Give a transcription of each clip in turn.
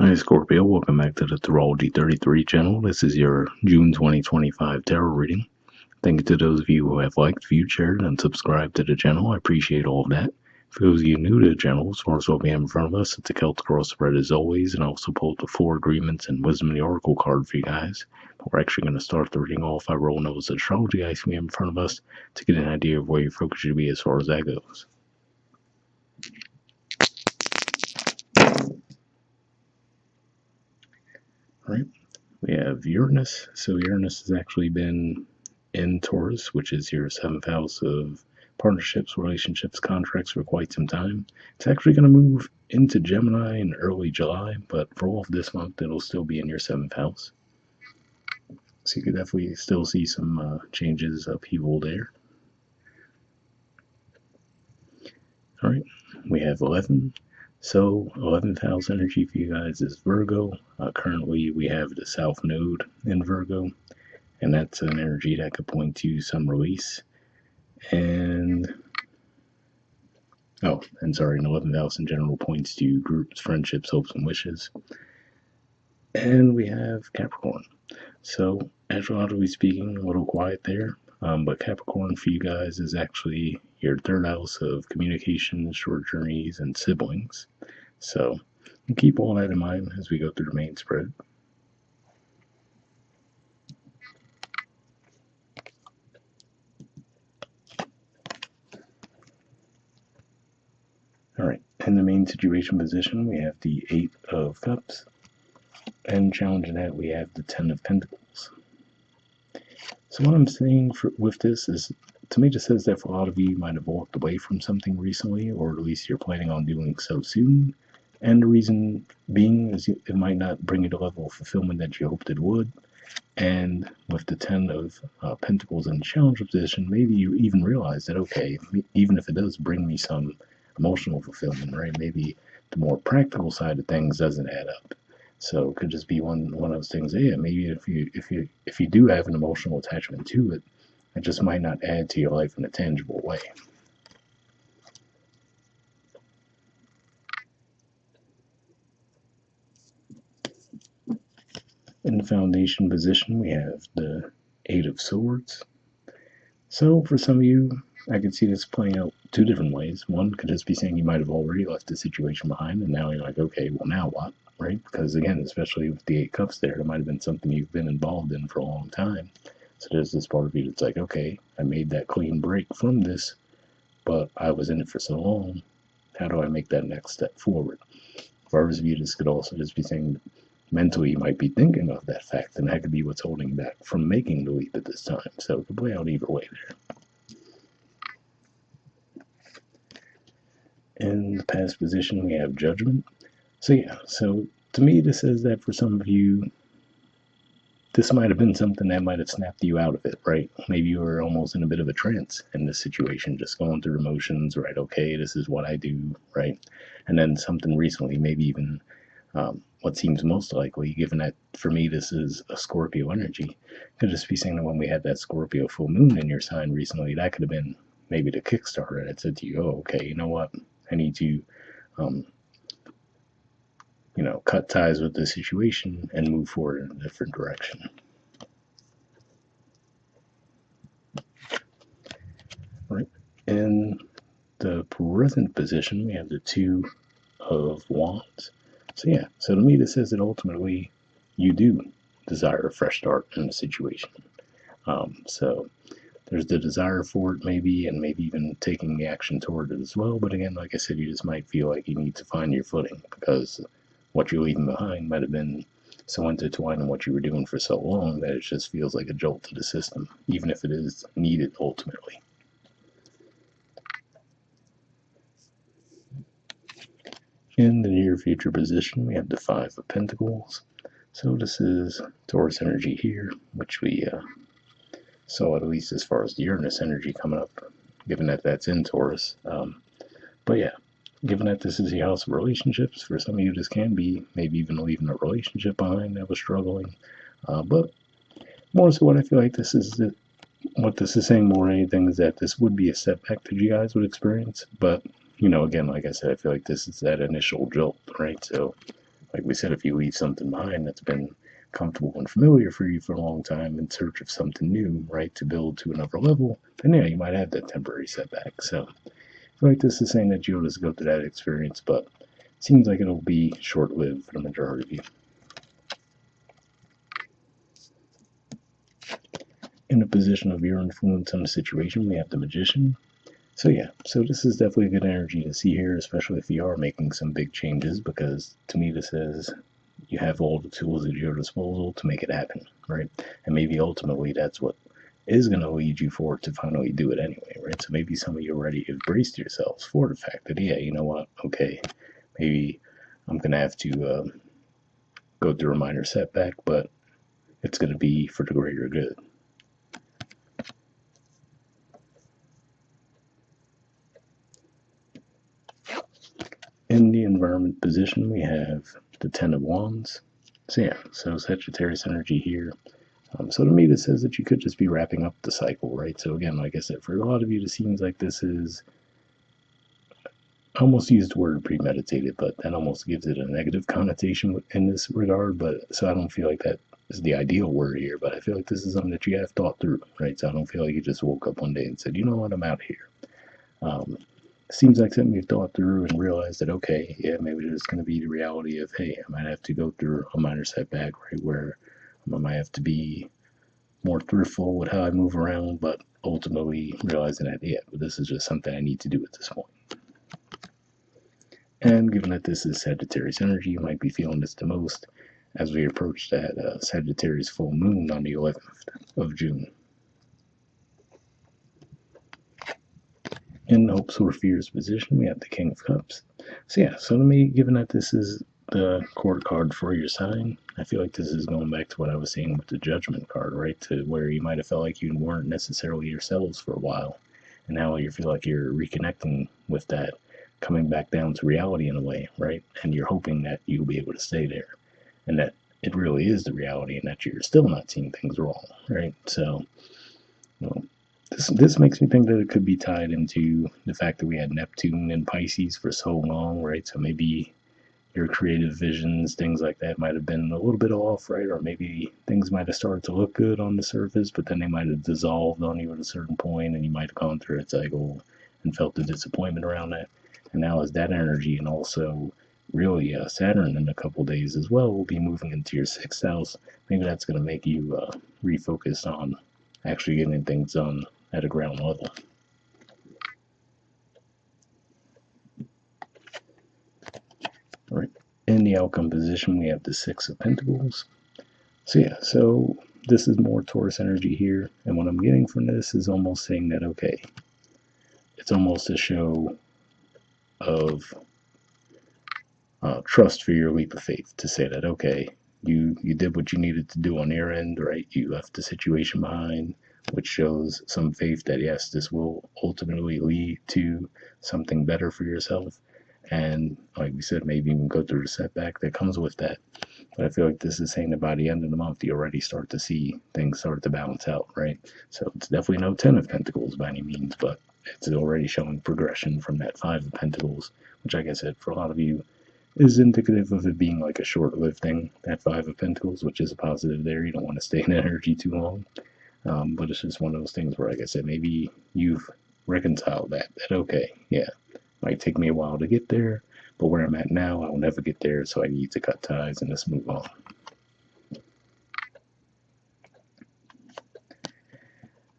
Hi Scorpio, welcome back to the Astrology 33 channel. This is your June 2025 tarot reading. Thank you to those of you who have liked, viewed, shared, and subscribed to the channel. I appreciate all of that. For those of you new to the channel, as far as what we have in front of us, it's a Celtic cross spread as always, and I also pulled the 4 agreements and Wisdom of the Oracle card for you guys. But we're actually going to start the reading off by rolling those astrology dice we have in front of us to get an idea of where your focus should be as far as that goes. All right. We have Uranus. So Uranus has actually been in Taurus, which is your 7th house of partnerships, relationships, contracts for quite some time. It's actually going to move into Gemini in early July, but for all of this month, it'll still be in your 7th house. So you could definitely still see some changes, upheaval there. All right, we have 11. So 11th house energy for you guys is Virgo. Currently, we have the South Node in Virgo, and that's an energy that could point to some release. And an 11th house in general points to groups, friendships, hopes, and wishes. And we have Capricorn. So, astrologically speaking, a little quiet there. But Capricorn for you guys is actually your 3rd house of communication, short journeys, and siblings. So, keep all that in mind as we go through the main spread. All right, in the main situation position, we have the 8 of Cups. And challenging that, we have the 10 of Pentacles. So what I'm saying with this is, to me, this says that for a lot of you might have walked away from something recently, or at least you're planning on doing so soon. And the reason being is it might not bring you the level of fulfillment that you hoped it would. And with the 10 of Pentacles in the challenge position, maybe you even realize that, okay, even if it does bring me some emotional fulfillment, right? Maybe the more practical side of things doesn't add up. So it could just be one of those things. Yeah, maybe if you do have an emotional attachment to it, it just might not add to your life in a tangible way. In the foundation position, we have the 8 of Swords. So for some of you, I could see this playing out 2 different ways. One could just be saying you might have already left the situation behind, and now you're like, okay, well, now what? Right? Because again, especially with the 8 Cups there, it might have been something you've been involved in for a long time. So there's this part of you that's like, okay, I made that clean break from this, but I was in it for so long. How do I make that next step forward? For others of you, this could also just be saying mentally you might be thinking of that fact, and that could be what's holding you back from making the leap at this time. So it could play out either way there. In the past position, we have Judgment. So to me, this says that for some of you, this might have been something that might have snapped you out of it, right? Maybe you were almost in a bit of a trance in this situation, just going through the motions, right? Okay, this is what I do, right? And then something recently, maybe even what seems most likely, given that for me this is a Scorpio energy, could just be saying that when we had that Scorpio full moon in your sign recently, that could have been maybe the Kickstarter that said to you, oh, okay, you know what? I need to cut ties with the situation and move forward in a different direction. Right. In the present position, we have the 2 of Wands. So to me, this says that ultimately you do desire a fresh start in the situation. So there's the desire for it, maybe, and maybe even taking the action toward it as well. But again, like I said, you just might feel like you need to find your footing because what you're leaving behind might have been so intertwined in what you were doing for so long that it just feels like a jolt to the system, even if it is needed ultimately. In the near future position, we have the 5 of Pentacles. So this is Taurus energy here, which we saw at least as far as the Uranus energy coming up, given that that's in Taurus. But yeah, given that this is the house of relationships, for some of you this can be maybe even leaving a relationship behind that was struggling. But more so what I feel like what this is saying more than anything is that this would be a setback that you guys would experience. But, again, like I said, I feel like this is that initial jolt, right? So like we said, if you leave something behind that's been comfortable and familiar for you for a long time in search of something new, right, to build to another level, then yeah, you might have that temporary setback. So I feel like this is saying that you'll just go through that experience, but it seems like it'll be short-lived for the majority of you. In the position of your influence on the situation, we have the Magician. So yeah, so this is definitely a good energy to see here, especially if you are making some big changes, because to me this says you have all the tools at your disposal to make it happen, right? And maybe ultimately that's what is going to lead you forward to finally do it anyway, right? So maybe some of you already have braced yourselves for the fact that, yeah, you know what, okay, maybe I'm going to have to go through a minor setback, but it's going to be for the greater good. In the environment position, we have the Ten of Wands. So yeah, so Sagittarius energy here. So to me, this says that you could just be wrapping up the cycle, right? So again, like I said, for a lot of you, it seems like this is, I almost used the word premeditated, but that almost gives it a negative connotation in this regard. But so I don't feel like that is the ideal word here, but I feel like this is something that you have thought through, right? So I don't feel like you just woke up one day and said, you know what, I'm out here. Seems like something you've thought through and realized that, okay, yeah, maybe there's going to be the reality of, hey, I might have to go through a minor setback, right, where I might have to be more thriftful with how I move around, but ultimately realizing that, yeah, but this is just something I need to do at this point. And given that this is Sagittarius energy, you might be feeling this the most as we approach that Sagittarius full moon on the 11th of June. In the hopes or fears position, we have the King of Cups. So yeah, so to me, given that this is the court card for your sign, I feel like this is going back to what I was saying with the Judgment card, right? To where you might have felt like you weren't necessarily yourselves for a while, and now you feel like you're reconnecting with that, coming back down to reality in a way, right? And you're hoping that you'll be able to stay there, and that it really is the reality, and that you're still not seeing things wrong, right? So, well, this makes me think that it could be tied into the fact that we had Neptune in Pisces for so long, right? So maybe your creative visions, things like that, might have been a little bit off, right? Or maybe things might have started to look good on the surface, but then they might have dissolved on you at a certain point, and you might have gone through a cycle and felt the disappointment around that. And now, as that energy, and also really Saturn in a couple days as well, will be moving into your sixth house. Maybe that's going to make you refocus on actually getting things done at a ground level. All right. In the outcome position, we have the Six of Pentacles. So yeah, so this is more Taurus energy here, and what I'm getting from this is almost saying that, okay, it's almost a show of trust for your leap of faith to say that, okay, you did what you needed to do on your end, right? You left the situation behind, which shows some faith that yes, this will ultimately lead to something better for yourself. And like we said, maybe even go through the setback that comes with that. But I feel like this is saying that by the end of the month, you already start to see things start to balance out, right? So it's definitely no 10 of Pentacles by any means, but it's already showing progression from that 5 of Pentacles, which, like I said, for a lot of you, is indicative of it being like a short-lived thing, that 5 of Pentacles, which is a positive there. You don't want to stay in energy too long. But it's just one of those things where, like I said, maybe you've reconciled that okay, yeah, might take me a while to get there, but where I'm at now, I'll never get there, so I need to cut ties and just move on.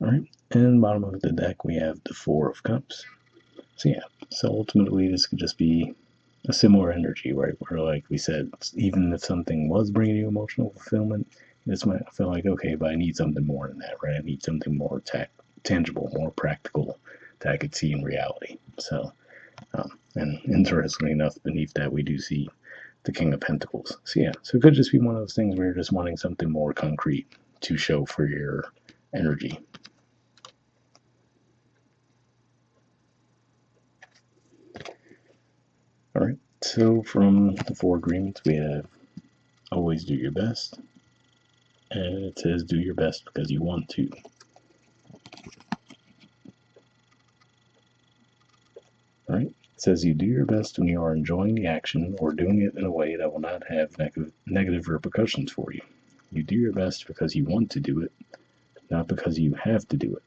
All right, and bottom of the deck, we have the Four of Cups. So yeah, so ultimately this could just be a similar energy, right? Where, like we said, even if something was bringing you emotional fulfillment, this might feel like, okay, but I need something more than that, right? I need something more tangible, more practical that I could see in reality. So, and interestingly enough, beneath that, we do see the King of Pentacles. So yeah, so it could just be one of those things where you're just wanting something more concrete to show for your energy. All right, so from the 4 agreements, we have always do your best, and it says do your best because you want to. All right, says you do your best when you are enjoying the action or doing it in a way that will not have negative repercussions for you. You do your best because you want to do it, not because you have to do it.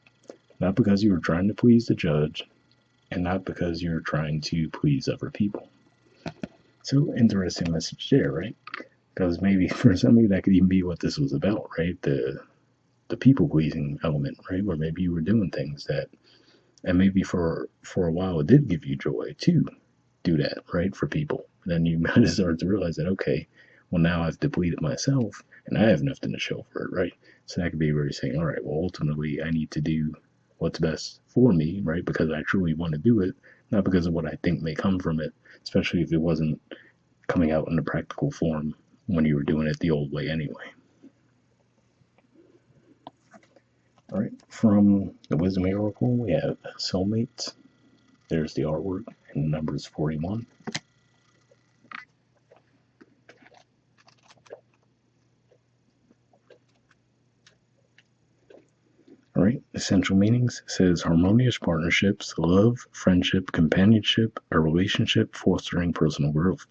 Not because you are trying to please the judge, and not because you're trying to please other people. So, interesting message there, right? Because maybe for some of you that could even be what this was about, right? The people pleasing element, right? Where maybe you were doing things that, and maybe for a while it did give you joy to do that, right? For people. And then you might have started to realize that, okay, well, now I've depleted myself and I have nothing to show for it, right? So that could be where you're saying, all right, well, ultimately I need to do what's best for me, right? Because I truly want to do it, not because of what I think may come from it, especially if it wasn't coming out in a practical form when you were doing it the old way anyway. All right, from the Wisdom Oracle, we have soulmates. There's the artwork, and the number is 41. All right, essential meanings says harmonious partnerships, love, friendship, companionship, a relationship fostering personal growth.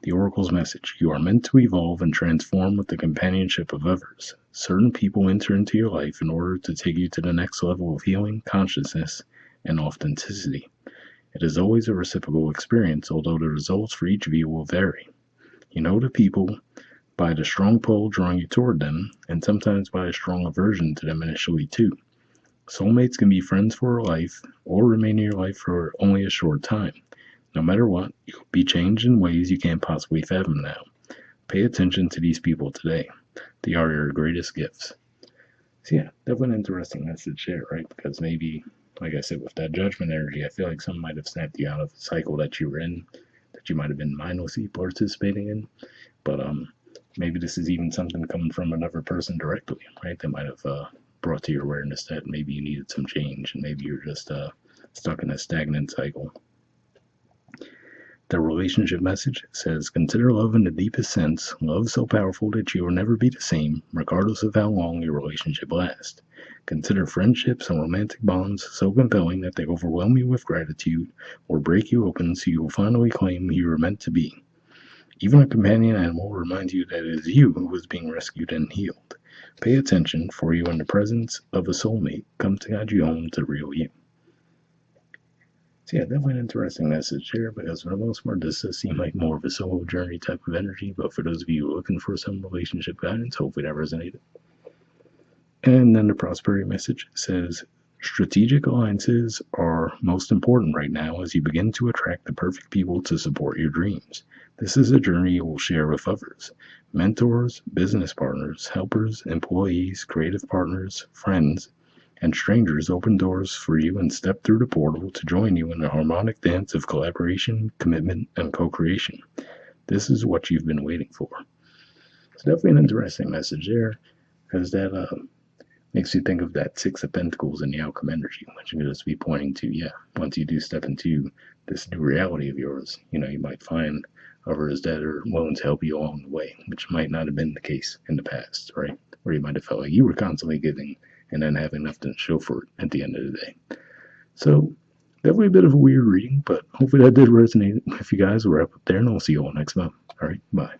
The Oracle's message: you are meant to evolve and transform with the companionship of others. Certain people enter into your life in order to take you to the next level of healing, consciousness, and authenticity. It is always a reciprocal experience, although the results for each of you will vary. You know the people by the strong pull drawing you toward them, and sometimes by a strong aversion to them initially too. Soulmates can be friends for a life, or remain in your life for only a short time. No matter what, you'll be changed in ways you can't possibly fathom now. Pay attention to these people today. They are your greatest gifts. So yeah, definitely an interesting message there, right? Because maybe, like I said, with that judgment energy, I feel like someone might have snapped you out of the cycle that you were in, that you might have been mindlessly participating in. But maybe this is even something coming from another person directly, right? That might have brought to your awareness that maybe you needed some change, and maybe you're just stuck in a stagnant cycle. The relationship message says, consider love in the deepest sense, love so powerful that you will never be the same, regardless of how long your relationship lasts. Consider friendships and romantic bonds so compelling that they overwhelm you with gratitude or break you open so you will finally claim who you were meant to be. Even a companion animal reminds you that it is you who is being rescued and healed. Pay attention, for you in the presence of a soulmate come to guide you home to real you. So yeah, definitely an interesting message here, because for the most part, this does seem like more of a solo journey type of energy, but for those of you looking for some relationship guidance, hopefully that resonated. And then the prosperity message says, strategic alliances are most important right now as you begin to attract the perfect people to support your dreams. This is a journey you will share with others. Mentors, business partners, helpers, employees, creative partners, friends, and strangers open doors for you and step through the portal to join you in the harmonic dance of collaboration, commitment, and co-creation. This is what you've been waiting for. It's definitely an interesting message there, because that makes you think of that Six of Pentacles and the outcome energy, which you could just be pointing to, yeah, once you do step into this new reality of yours, you might find others that are willing to help you along the way, which might not have been the case in the past, right? Where you might have felt like you were constantly giving and then having nothing to show for it at the end of the day. So, definitely a bit of a weird reading, but hopefully that did resonate with you guys. We're up there, and I'll see you all next month. All right, bye.